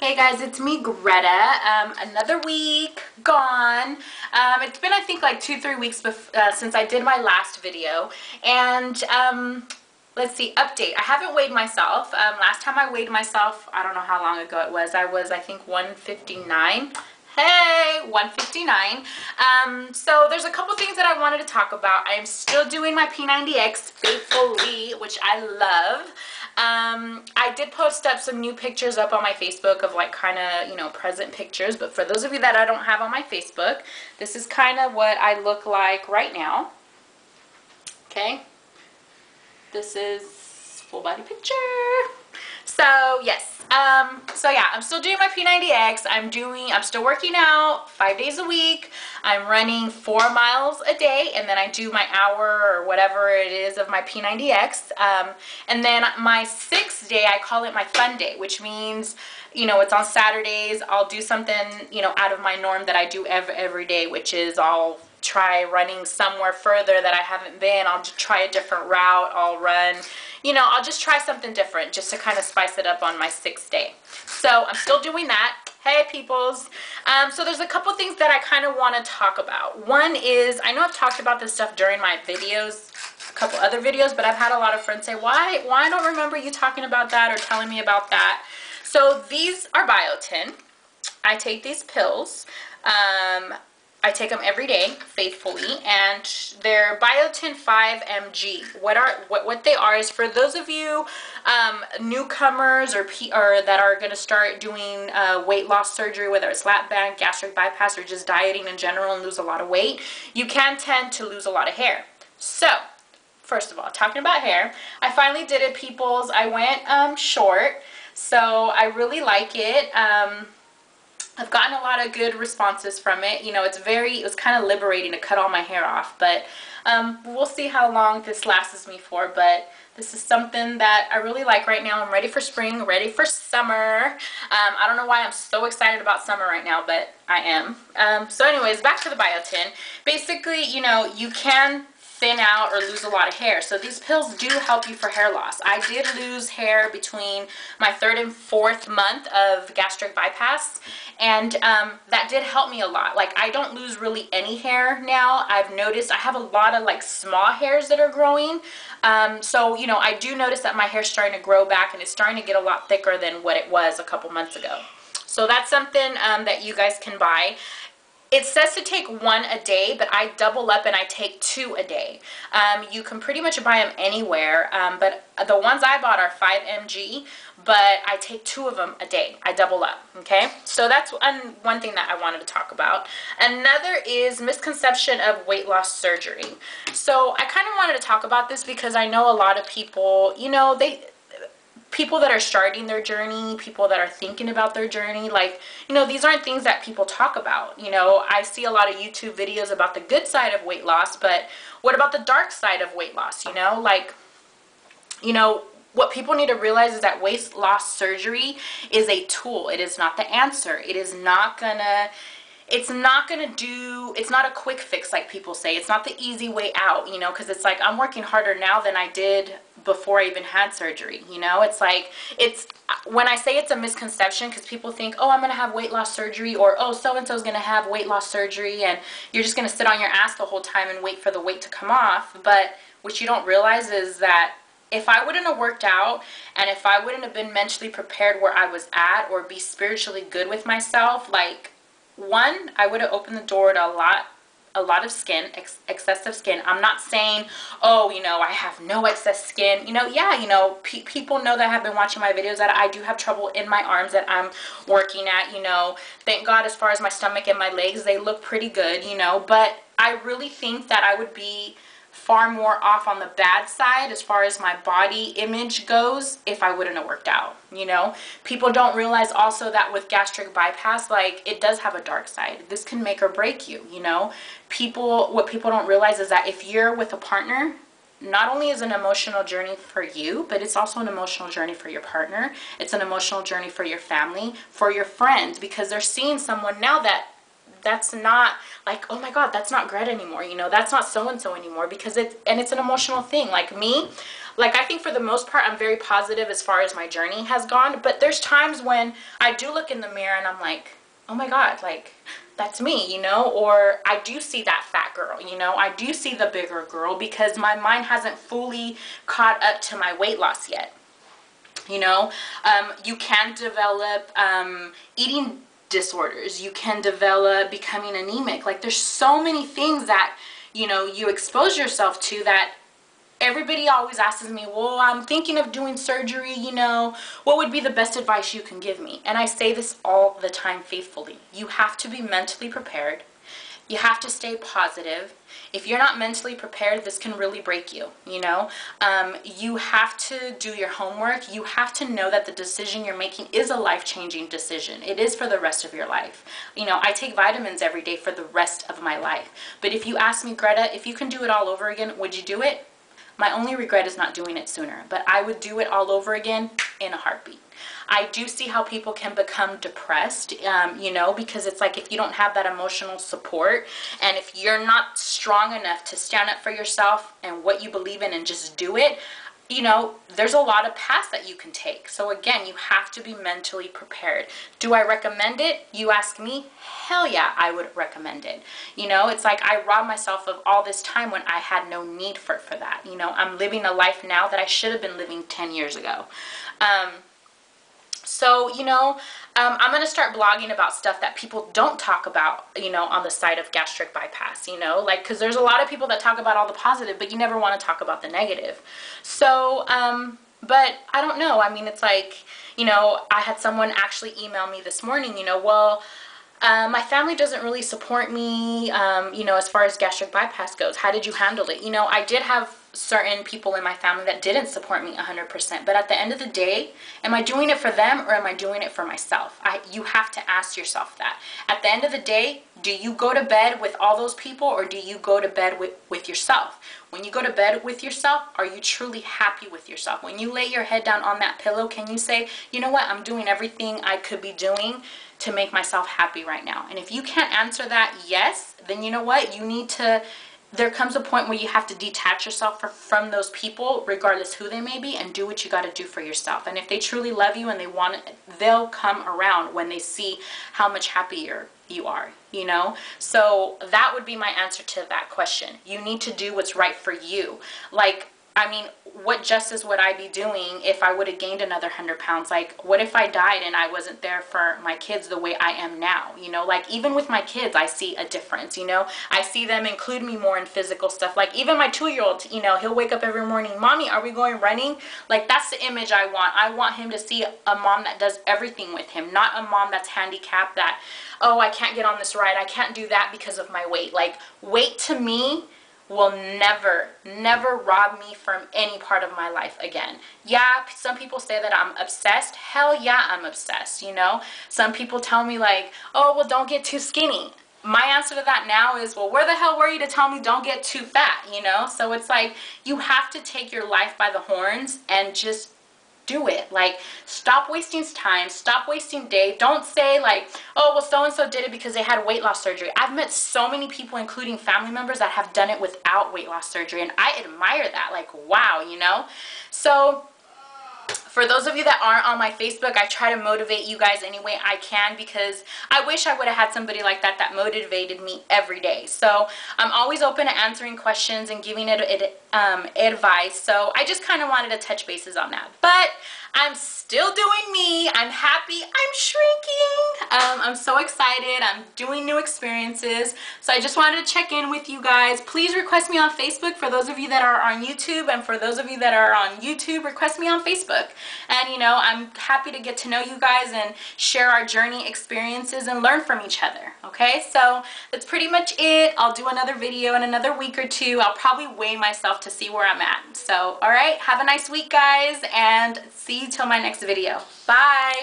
Hey guys, it's me, Greta. Another week gone. It's been, I think, like 2-3 weeks since I did my last video. And let's see, update. I haven't weighed myself. Last time I weighed myself, I don't know how long ago it was. I think 159. Hey, 159. So there's a couple things that I wanted to talk about. I am still doing my P90X faithfully, which I love. I did post up some new pictures up on my Facebook of like kind of, you know, present pictures. But for those of you that I don't have on my Facebook, this is kind of what I look like right now. Okay. This is full body picture. So yes. So yeah, I'm still doing my P90X. I'm still working out 5 days a week. I'm running 4 miles a day, and then I do my hour or whatever it is of my P90X. And then my 6th day, I call it my fun day, which means, you know, it's on Saturdays. I'll do something, you know, out of my norm that I do every day, which is I'll try running somewhere further that I haven't been. I'll just try a different route. I'll run, you know, I'll just try something different just to kind of spice it up on my 6th day. So I'm still doing that. Hey peoples. So there's a couple things that I kind of want to talk about. One is, I know I've talked about this stuff during my videos, a couple other videos, but I've had a lot of friends say, why I don't remember you talking about that or telling me about that. So these are Biotin. I take these pills. I take them every day faithfully, and they're Biotin 5 mg. What they are is, for those of you newcomers or that are going to start doing weight loss surgery, whether it's lap band, gastric bypass, or just dieting in general and lose a lot of weight, you can tend to lose a lot of hair. So first of all, talking about hair, I finally did it, peoples. I went short, so I really like it. I've gotten a lot of good responses from it. You know, it was kind of liberating to cut all my hair off, but we'll see how long this lasts me for. But this is something that I really like right now. I'm ready for spring, ready for summer. I don't know why I'm so excited about summer right now, but I am. So anyways, back to the Biotin. Basically, you know, you can thin out or lose a lot of hair. So these pills do help you for hair loss. I did lose hair between my 3rd and 4th month of gastric bypass, and that did help me a lot. Like, I don't lose really any hair now. I've noticed I have a lot of like small hairs that are growing. So, you know, I do notice that my hair's starting to grow back, and it's starting to get a lot thicker than what it was a couple months ago. So that's something that you guys can buy. It says to take 1 a day, but I double up and I take 2 a day. You can pretty much buy them anywhere, but the ones I bought are 5 mg, but I take 2 of them a day. I double up, okay? So that's one thing that I wanted to talk about. Another is misconception of weight loss surgery. So I kind of wanted to talk about this because I know a lot of people, you know, people that are starting their journey, people that are thinking about their journey, like, you know, these aren't things that people talk about. You know, I see a lot of YouTube videos about the good side of weight loss, but what about the dark side of weight loss? You know, like, you know, what people need to realize is that weight loss surgery is a tool. It is not the answer. It is not gonna, it's not a quick fix like people say. It's not the easy way out, you know, because it's like, I'm working harder now than I did before I even had surgery. You know, it's like, when I say it's a misconception, because people think, oh, I'm going to have weight loss surgery, or oh, so-and-so is going to have weight loss surgery, and you're just going to sit on your ass the whole time and wait for the weight to come off. But what you don't realize is that if I wouldn't have worked out, and if I wouldn't have been mentally prepared where I was at, or be spiritually good with myself, like, one, I would have opened the door to a lot of skin, excessive skin. I'm not saying, oh, you know, I have no excess skin. You know, yeah, you know, people know that have been watching my videos that I do have trouble in my arms that I'm working at, you know. Thank God, as far as my stomach and my legs, they look pretty good, you know. But I really think that I would be far more off on the bad side as far as my body image goes if I wouldn't have worked out, you know. People don't realize also that with gastric bypass, like, it does have a dark side. This can make or break you, you know. What people don't realize is that if you're with a partner, not only is it an emotional journey for you, but it's also an emotional journey for your partner. It's an emotional journey for your family, for your friends, because they're seeing someone now that's not like, oh my God, that's not Greta anymore, you know, that's not so-and-so anymore, because it's an emotional thing. Like me, Like, I think for the most part, I'm very positive as far as my journey has gone. But there's times when I do look in the mirror and I'm like, oh my God, like, that's me, you know? Or I do see that fat girl, you know? I do see the bigger girl because my mind hasn't fully caught up to my weight loss yet. You know, you can develop eating disorders. You can develop becoming anemic. Like, there's so many things that, you know, you expose yourself to that everybody always asks me, well, I'm thinking of doing surgery, you know, what would be the best advice you can give me? And I say this all the time faithfully. You have to be mentally prepared. You have to stay positive. If you're not mentally prepared, this can really break you, you know? You have to do your homework. You have to know that the decision you're making is a life-changing decision. It is for the rest of your life. You know, I take vitamins every day for the rest of my life. But if you ask me, Greta, if you can do it all over again, would you do it? My only regret is not doing it sooner, but I would do it all over again in a heartbeat. I do see how people can become depressed, you know, because it's like if you don't have that emotional support and if you're not strong enough to stand up for yourself and what you believe in and just do it, you know, there's a lot of paths that you can take. So again, you have to be mentally prepared. Do I recommend it? You ask me, hell yeah, I would recommend it. You know, it's like I robbed myself of all this time when I had no need for that. You know, I'm living a life now that I should have been living 10 years ago. So, you know, I'm going to start blogging about stuff that people don't talk about, you know, on the side of gastric bypass, you know, like, because there's a lot of people that talk about all the positive, but you never want to talk about the negative. So, but I don't know. I mean, it's like, you know, I had someone actually email me this morning, you know, well, my family doesn't really support me, you know, as far as gastric bypass goes. How did you handle it? You know, I did have certain people in my family that didn't support me 100%. But at the end of the day, am I doing it for them or am I doing it for myself? You have to ask yourself that. At the end of the day, do you go to bed with all those people or do you go to bed with yourself? When you go to bed with yourself, are you truly happy with yourself? When you lay your head down on that pillow, can you say, you know what, I'm doing everything I could be doing to make myself happy right now? And if you can't answer that yes, then you know what, you need to, there comes a point where you have to detach yourself from those people, regardless who they may be, and do what you got to do for yourself. And if they truly love you and they want it, they'll come around when they see how much happier you are, you know? So that would be my answer to that question. You need to do what's right for you. Like, I mean, what justice would I be doing if I would have gained another 100 pounds? Like, what if I died and I wasn't there for my kids the way I am now? You know, like, even with my kids, I see a difference, you know? I see them include me more in physical stuff. Like, even my 2-year-old, you know, he'll wake up every morning, Mommy, are we going running? Like, that's the image I want. I want him to see a mom that does everything with him, not a mom that's handicapped that, oh, I can't get on this ride, I can't do that because of my weight. Like, weight to me will never rob me from any part of my life again. Yeah, some people say that I'm obsessed. Hell yeah, I'm obsessed, you know? Some people tell me like, oh, well, don't get too skinny. My answer to that now is, well, where the hell were you to tell me don't get too fat, you know? So it's like, you have to take your life by the horns and just do it. Like, stop wasting time, stop wasting day. Don't say like, oh, well, so-and-so did it because they had weight loss surgery. I've met so many people, including family members, that have done it without weight loss surgery, and I admire that. Like, wow, you know? So for those of you that aren't on my Facebook, I try to motivate you guys any way I can, because I wish I would have had somebody like that that motivated me every day. So I'm always open to answering questions and giving it advice. So I just kind of wanted to touch bases on that. But I'm still doing me. I'm happy. I'm shrinking. I'm so excited. I'm doing new experiences. So I just wanted to check in with you guys. Please request me on Facebook for those of you that are on YouTube, and for those of you that are on YouTube, request me on Facebook. And, you know, I'm happy to get to know you guys and share our journey experiences and learn from each other. Okay, so that's pretty much it. I'll do another video in another week or two. I'll probably weigh myself to see where I'm at. So, all right, have a nice week, guys, and see you till my next video. Bye.